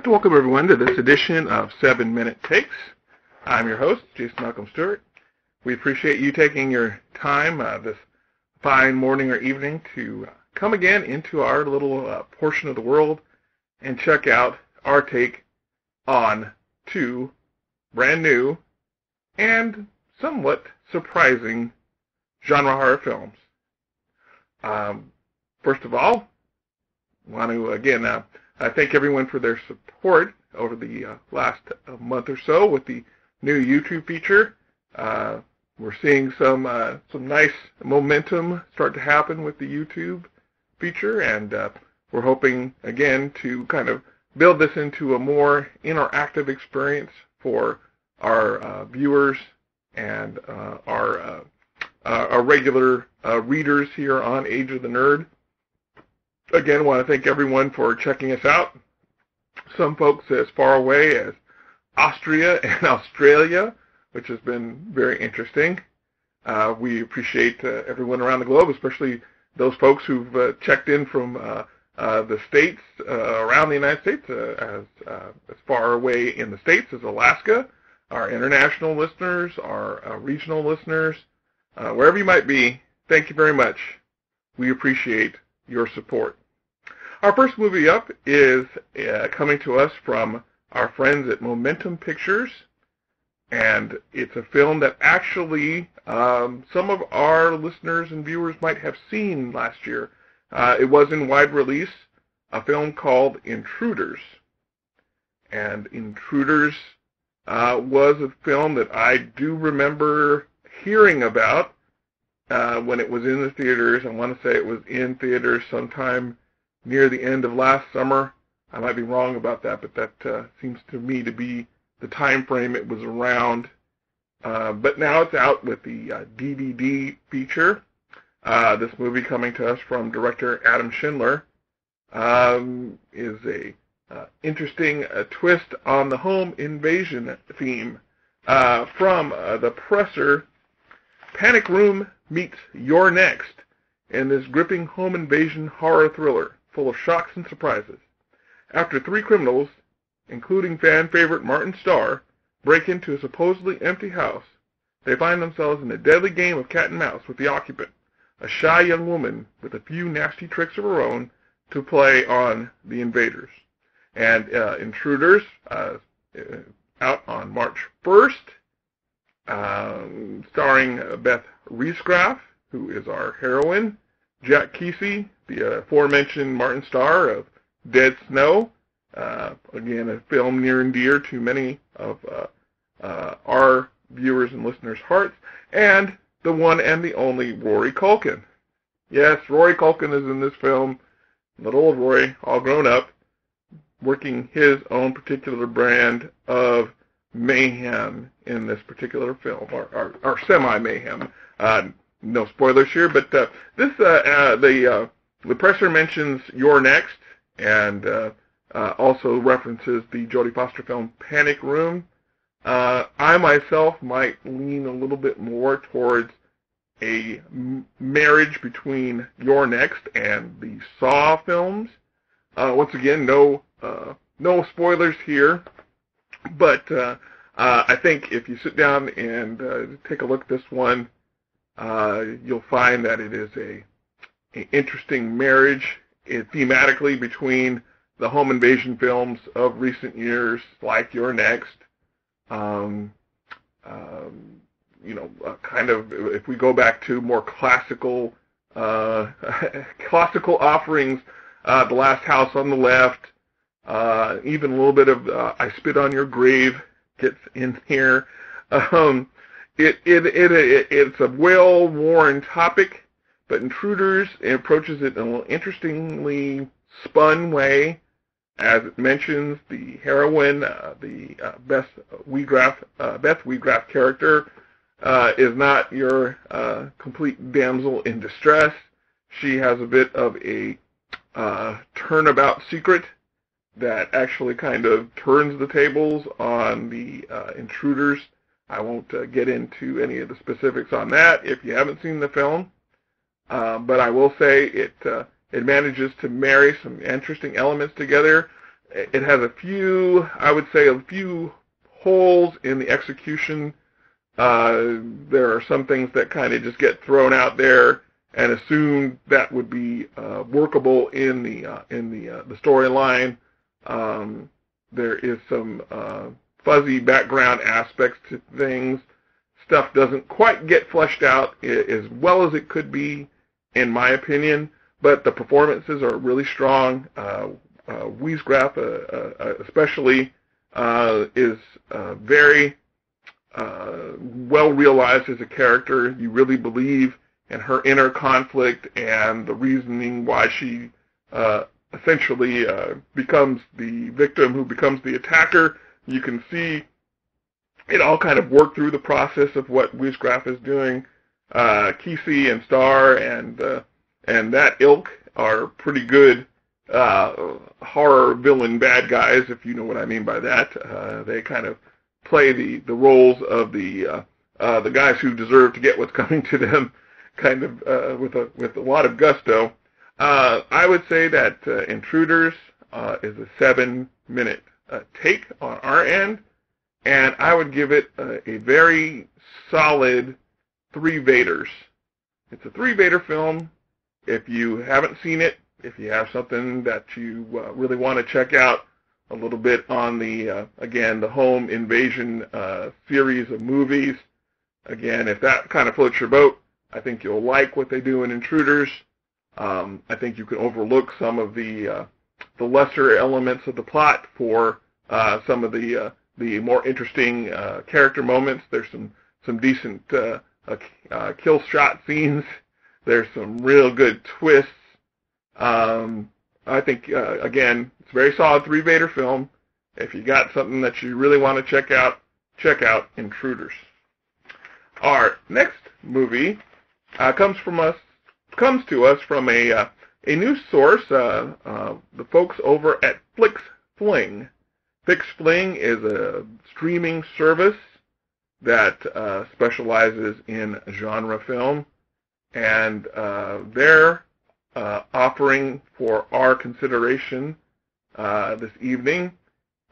to welcome everyone to this edition of 7 Minute Takes. I'm your host, Jason Malcolm Stewart. We appreciate you taking your time this fine morning or evening to come again into our little portion of the world and check out our take on 2 brand new and somewhat surprising genre horror films. First of all, I want to again thank everyone for their support over the last month or so with the new YouTube feature. We're seeing some nice momentum start to happen with the YouTube feature, and we're hoping again to kind of build this into a more interactive experience for our viewers and our regular readers here on Age of the Nerd. Again, I want to thank everyone for checking us out. Some folks as far away as Austria and Australia, which has been very interesting. We appreciate everyone around the globe, especially those folks who've checked in from the states around the United States, as far away in the states as Alaska, our international listeners, our regional listeners, wherever you might be. Thank you very much. We appreciate your support. Our first movie up is coming to us from our friends at Momentum Pictures, and it's a film that actually some of our listeners and viewers might have seen last year. It was in wide release, a film called Intruders. And Intruders was a film that I do remember hearing about when it was in the theaters. I want to say it was in theaters sometime near the end of last summer. I might be wrong about that, but that seems to me to be the time frame it was around. But now it's out with the DVD feature. This movie, coming to us from director Adam Schindler, is a interesting twist on the home invasion theme from the presser. Panic Room meets You're Next in this gripping home invasion horror thriller full of shocks and surprises. After 3 criminals, including fan favorite Martin Starr, break into a supposedly empty house, they find themselves in a deadly game of cat and mouse with the occupant, a shy young woman with a few nasty tricks of her own to play on the invaders. And Intruders, out on March 1st, starring Beth Riesgraff, who is our heroine, Jack Kesey, the aforementioned Martin Starr of Dead Snow, again a film near and dear to many of our viewers and listeners' hearts, and the one and the only Rory Culkin. Yes, Rory Culkin is in this film, little old Rory, all grown up, working his own particular brand of mayhem in this particular film, or semi-mayhem. No spoilers here, but the presser mentions You're Next, and also references the Jodie Foster film Panic Room. I myself might lean a little bit more towards a marriage between You're Next and the Saw films. Once again, no spoilers here, but I think if you sit down and take a look at this one, you'll find that it is an interesting marriage thematically between the home invasion films of recent years, like You're Next. Kind of, if we go back to more classical offerings, The Last House on the Left, even a little bit of I Spit on Your Grave gets in here. It's a well-worn topic, but Intruders approaches it in an interestingly spun way, as it mentions the heroine, Beth Riesgraff character, is not your complete damsel in distress. She has a bit of a turnabout secret that actually kind of turns the tables on the intruders. I won't get into any of the specifics on that if you haven't seen the film, but I will say it manages to marry some interesting elements together. it has a few, I would say, a few holes in the execution. There are some things that kind of just get thrown out there and assumed that would be workable in the storyline. There is some fuzzy background aspects to things. Stuff doesn't quite get fleshed out as well as it could be, in my opinion. But the performances are really strong. Wiesgraf, especially, is very well realized as a character. You really believe in her inner conflict and the reasoning why she essentially becomes the victim who becomes the attacker. You can see it all kind of work through the process of what Wiesgraf is doing. Kesey and Starr and that ilk are pretty good horror villain bad guys, if you know what I mean by that. They kind of play the roles of the guys who deserve to get what's coming to them, kind of with a lot of gusto. I would say that Intruders is a 7-minute take on our end, and I would give it a very solid 3 Vaders. It's a 3 Vader film. If you haven't seen it, if you have something that you really want to check out a little bit on the, again, the home invasion series of movies, again, if that kind of floats your boat, I think you'll like what they do in Intruders. I think you can overlook some of the lesser elements of the plot for some of the more interesting character moments. There's some decent kill shot scenes. There's some real good twists. I think, again, it's a very solid 3 Vader film. If you got something that you really want to check out Intruders. Our next movie comes to us from a news source, the folks over at FLIXFLING. FLIXFLING is a streaming service that specializes in genre film, and they're offering for our consideration this evening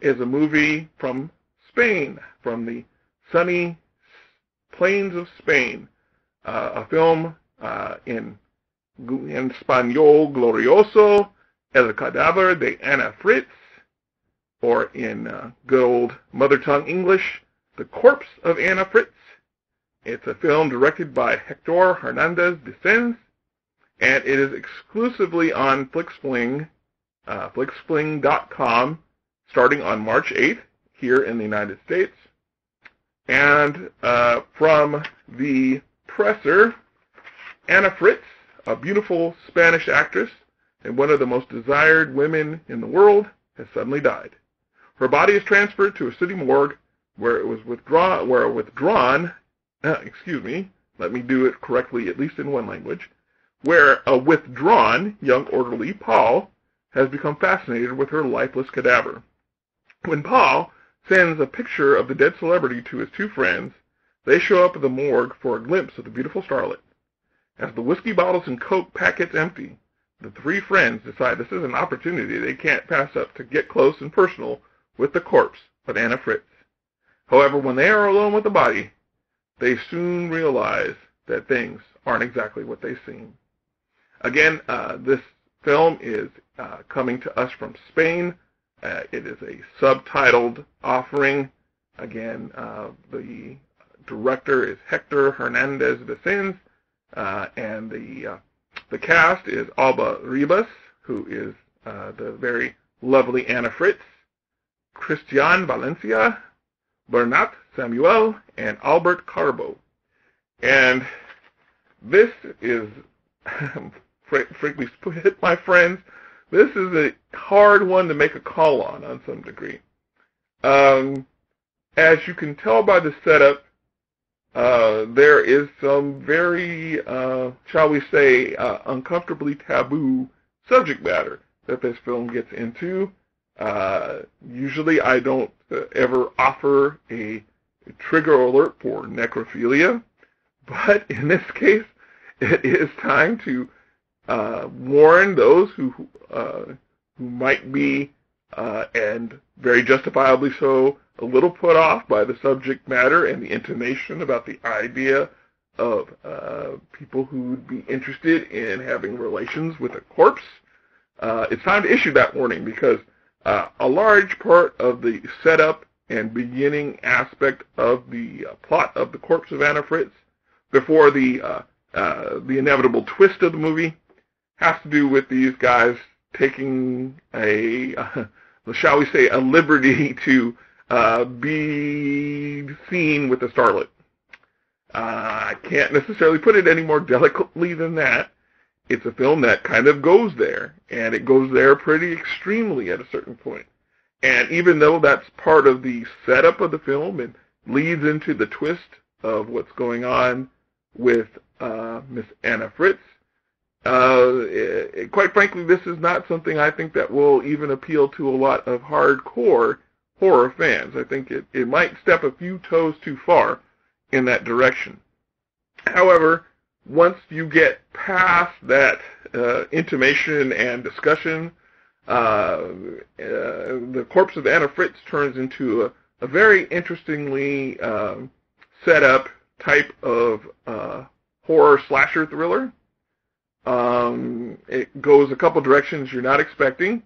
is a movie from Spain, from the sunny plains of Spain, a film in Español glorioso, El Cadáver de Anna Fritz, or in good old mother tongue English, The Corpse of Anna Fritz. It's a film directed by Hector Hernandez de Sens, and it is exclusively on FLIXFLING, FLIXFLING.com, starting on March 8th here in the United States. And from the presser, Anna Fritz, a beautiful Spanish actress and one of the most desired women in the world, has suddenly died. Her body is transferred to a city morgue where it was withdrawn, let me do it correctly, at least in one language, where a withdrawn young orderly, Paul, has become fascinated with her lifeless cadaver. When Paul sends a picture of the dead celebrity to his 2 friends, they show up at the morgue for a glimpse of the beautiful starlet. As the whiskey bottles and Coke packets empty, the 3 friends decide this is an opportunity they can't pass up to get close and personal with the corpse of Anna Fritz. However, when they are alone with the body, they soon realize that things aren't exactly what they seem. Again, this film is coming to us from Spain. It is a subtitled offering. Again, the director is Hector Hernandez de Sens, and the cast is Alba Ribas, who is the very lovely Anna Fritz, Christian Valencia, Bernat Samuel, and Albert Carbo. And this is, frankly, my friends, this is a hard one to make a call on some degree. As you can tell by the setup, there is some very, shall we say, uncomfortably taboo subject matter that this film gets into. Usually I don't ever offer a trigger alert for necrophilia, but in this case, it is time to warn those who might be and very justifiably so, a little put off by the subject matter and the intonation about the idea of people who would be interested in having relations with a corpse. It's time to issue that warning, because a large part of the setup and beginning aspect of the plot of The Corpse of Anna Fritz, before the inevitable twist of the movie, has to do with these guys taking shall we say, a liberty to be seen with a starlet. I can't necessarily put it any more delicately than that. It's a film that kind of goes there, and it goes there pretty extremely at a certain point. And even though that's part of the setup of the film and leads into the twist of what's going on with Miss Anna Fritz, quite frankly, this is not something I think that will even appeal to a lot of hardcore horror fans. I think it might step a few toes too far in that direction. However, once you get past that intimation and discussion, The Corpse of Anna Fritz turns into a very interestingly set up type of horror slasher thriller. It goes a couple directions you're not expecting.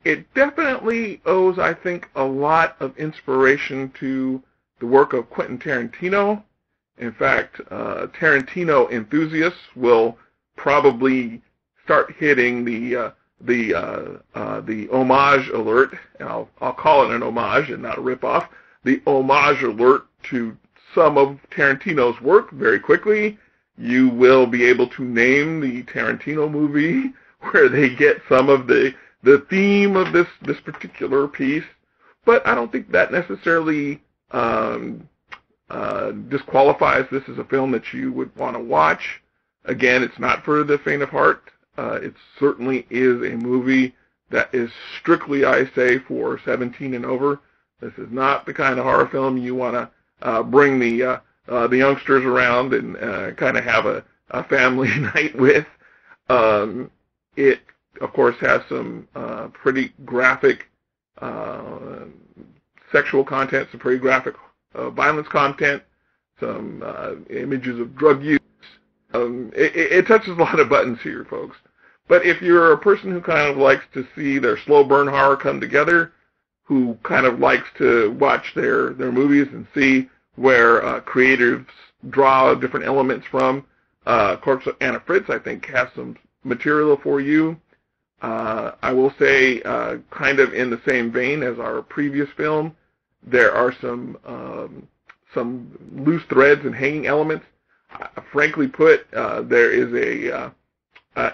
It definitely owes, I think, a lot of inspiration to the work of Quentin Tarantino. In fact, Tarantino enthusiasts will probably start hitting the homage alert, and I'll call it an homage and not a ripoff, the homage alert to some of Tarantino's work very quickly. You will be able to name the Tarantino movie where they get some of the theme of this particular piece, but I don't think that necessarily disqualifies this as a film that you would want to watch. Again, it's not for the faint of heart. It certainly is a movie that is strictly, I say, for 17 and over. This is not the kind of horror film you want to bring the youngsters around and kind of have a family night with. It, of course, has some pretty graphic sexual content, some pretty graphic violence content, some images of drug use. It touches a lot of buttons here, folks. But if you're a person who kind of likes to see their slow burn horror come together, who kind of likes to watch their movies and see where creatives draw different elements from, Corpse of Anna Fritz, I think, has some material for you. I will say, kind of in the same vein as our previous film, there are some loose threads and hanging elements. Frankly put, there is a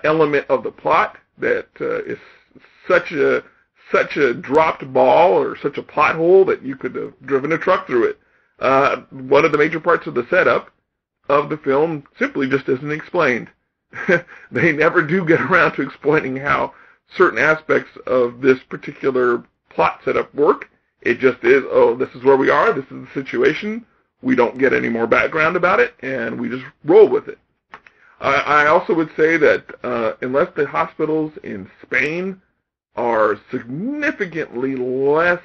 element of the plot that is such a dropped ball or such a plot hole that you could have driven a truck through it. One of the major parts of the setup of the film simply just isn't explained. They never do get around to explaining how certain aspects of this particular plot setup work. It just is, oh, this is where we are, this is the situation. We don't get any more background about it, and we just roll with it. I also would say that unless the hospitals in Spain are significantly less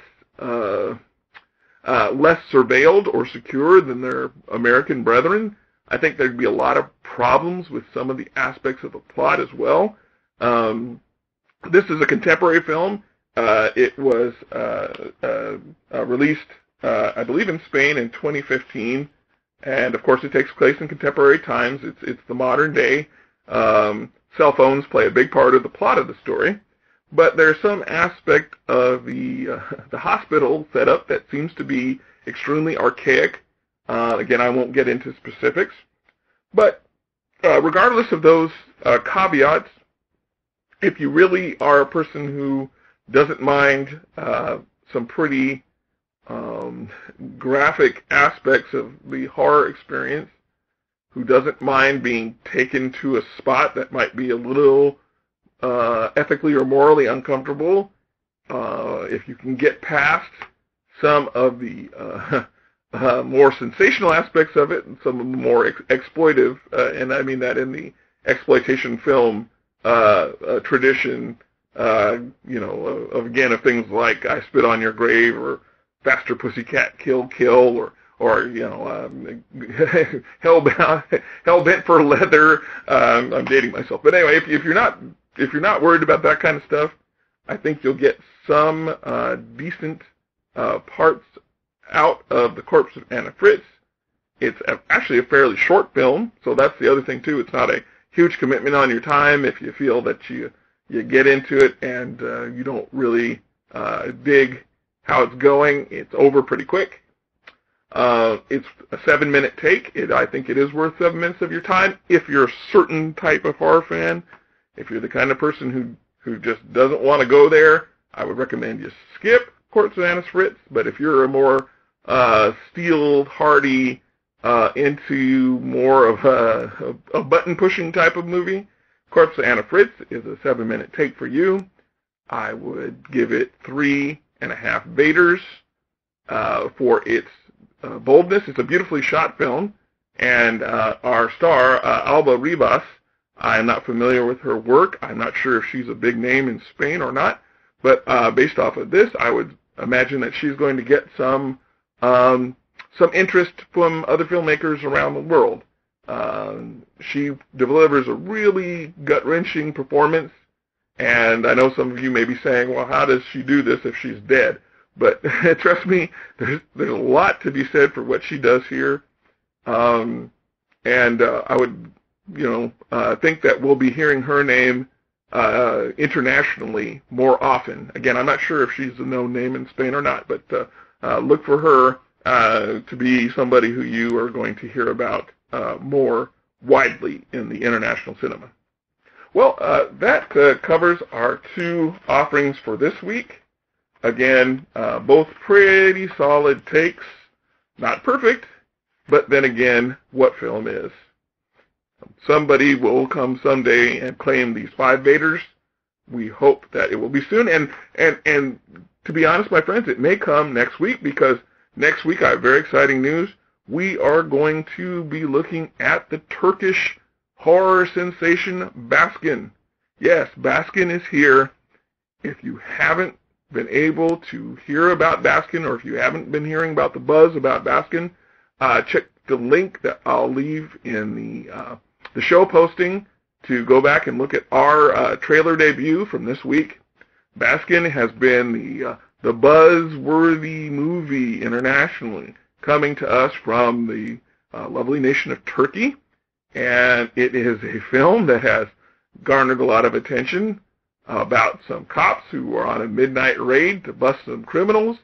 surveilled or secure than their American brethren, I think there'd be a lot of problems with some of the aspects of the plot as well. This is a contemporary film. It was released, I believe, in Spain in 2015, and of course it takes place in contemporary times. It's the modern day. Cell phones play a big part of the plot of the story, but there's some aspect of the hospital setup that seems to be extremely archaic. Again, I won't get into specifics, but regardless of those caveats, if you really are a person who doesn't mind some pretty graphic aspects of the horror experience, who doesn't mind being taken to a spot that might be a little ethically or morally uncomfortable, if you can get past some of the more sensational aspects of it and some of the more exploitive, and I mean that in the exploitation film tradition, of things like I Spit on Your Grave or Faster Pussycat Kill Kill or Hell Bent for Leather. I'm dating myself, but anyway, if you're not worried about that kind of stuff, I think you'll get some decent parts out of the Corpse of Anna Fritz. It's actually a fairly short film, so that's the other thing too. It's not a huge commitment on your time if you feel that you get into it and you don't really dig how it's going. It's over pretty quick. It's a 7-minute take. I think it is worth 7 minutes of your time if you're a certain type of horror fan. If you're the kind of person who just doesn't want to go there, I would recommend you skip Corpse of Anna Fritz. But if you're a more steel hardy, into more of a button-pushing type of movie, Corpse of Anna Fritz is a 7-minute take for you. I would give it 3.5 Vaders for its boldness. It's a beautifully shot film, and our star, Alba Ribas, I'm not familiar with her work. I'm not sure if she's a big name in Spain or not, but based off of this, I would imagine that she's going to get some interest from other filmmakers around the world. She delivers a really gut-wrenching performance, and I know some of you may be saying, well, how does she do this if she's dead? But trust me, there's a lot to be said for what she does here, and I would think that we'll be hearing her name internationally more often. Again, I'm not sure if she's a known name in Spain or not, but look for her to be somebody who you are going to hear about more widely in the international cinema. Well, that covers our 2 offerings for this week. Again, both pretty solid takes. Not perfect, but then again, what film is? Somebody will come someday and claim these 5 Vaders. We hope that it will be soon. And to be honest, my friends, it may come next week, because next week I have very exciting news. We are going to be looking at the Turkish horror sensation Baskin. Yes, Baskin is here. If you haven't been able to hear about Baskin, or if you haven't been hearing about the buzz about Baskin, check the link that I'll leave in the show posting to go back and look at our trailer debut from this week. Baskin has been the buzz-worthy movie internationally, coming to us from the lovely nation of Turkey, and it is a film that has garnered a lot of attention about some cops who are on a midnight raid to bust some criminals,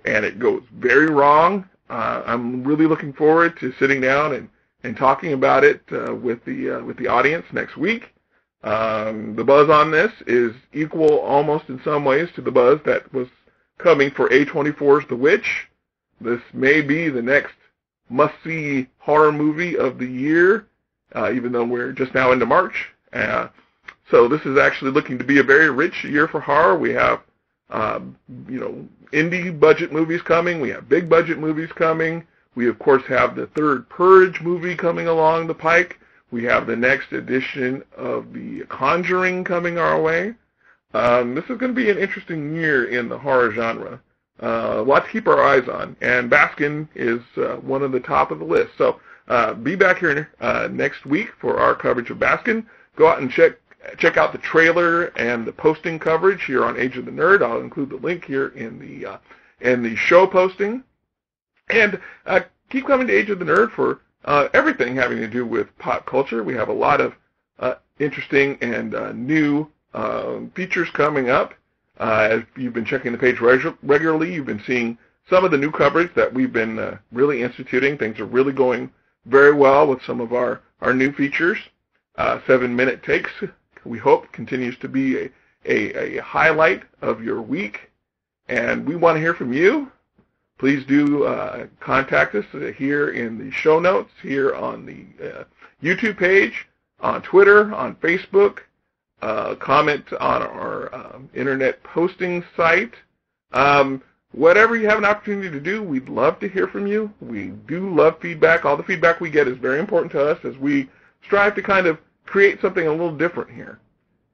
and it goes very wrong. I'm really looking forward to sitting down and talking about it with the audience next week. The buzz on this is equal almost in some ways to the buzz that was coming for A24's The Witch. This may be the next must-see horror movie of the year, even though we're just now into March. So this is actually looking to be a very rich year for horror. We have, indie budget movies coming. We have big budget movies coming. We, of course, have the 3rd Purge movie coming along the pike. We have the next edition of The Conjuring coming our way. This is going to be an interesting year in the horror genre. A lot to keep our eyes on, and Baskin is one of the top of the list. So be back here next week for our coverage of Baskin. Go out and check out the trailer and the posting coverage here on Age of the Nerd. I'll include the link here in the show posting. And keep coming to Age of the Nerd for everything having to do with pop culture. We have a lot of interesting and new features coming up. As you've been checking the page regularly, you've been seeing some of the new coverage that we've been really instituting. Things are really going very well with some of our new features. 7-minute takes, we hope, continues to be a highlight of your week. And we want to hear from you. Please do contact us here in the show notes, here on the YouTube page, on Twitter, on Facebook. Comment on our internet posting site. Whatever you have an opportunity to do, we'd love to hear from you. We do love feedback. All the feedback we get is very important to us as we strive to kind of create something a little different here.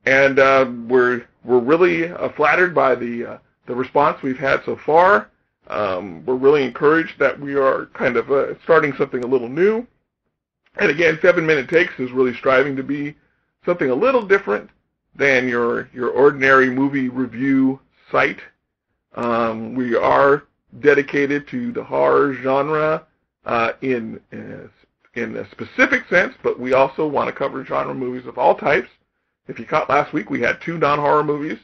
and we're really flattered by the response we've had so far. We're really encouraged that we are kind of starting something a little new. And again, 7 Minute Takes is really striving to be something a little different than your ordinary movie review site. We are dedicated to the horror genre in a specific sense, but we also want to cover genre movies of all types. If you caught last week, we had 2 non-horror movies,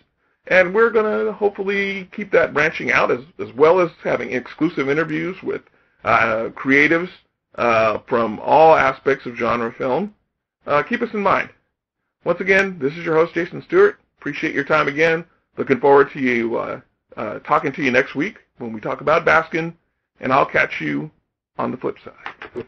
and we're going to hopefully keep that branching out as well as having exclusive interviews with creatives from all aspects of genre film. Keep us in mind. Once again, this is your host, Jason Stewart. Appreciate your time again. Looking forward to you talking to you next week when we talk about Baskin, and I'll catch you on the flip side.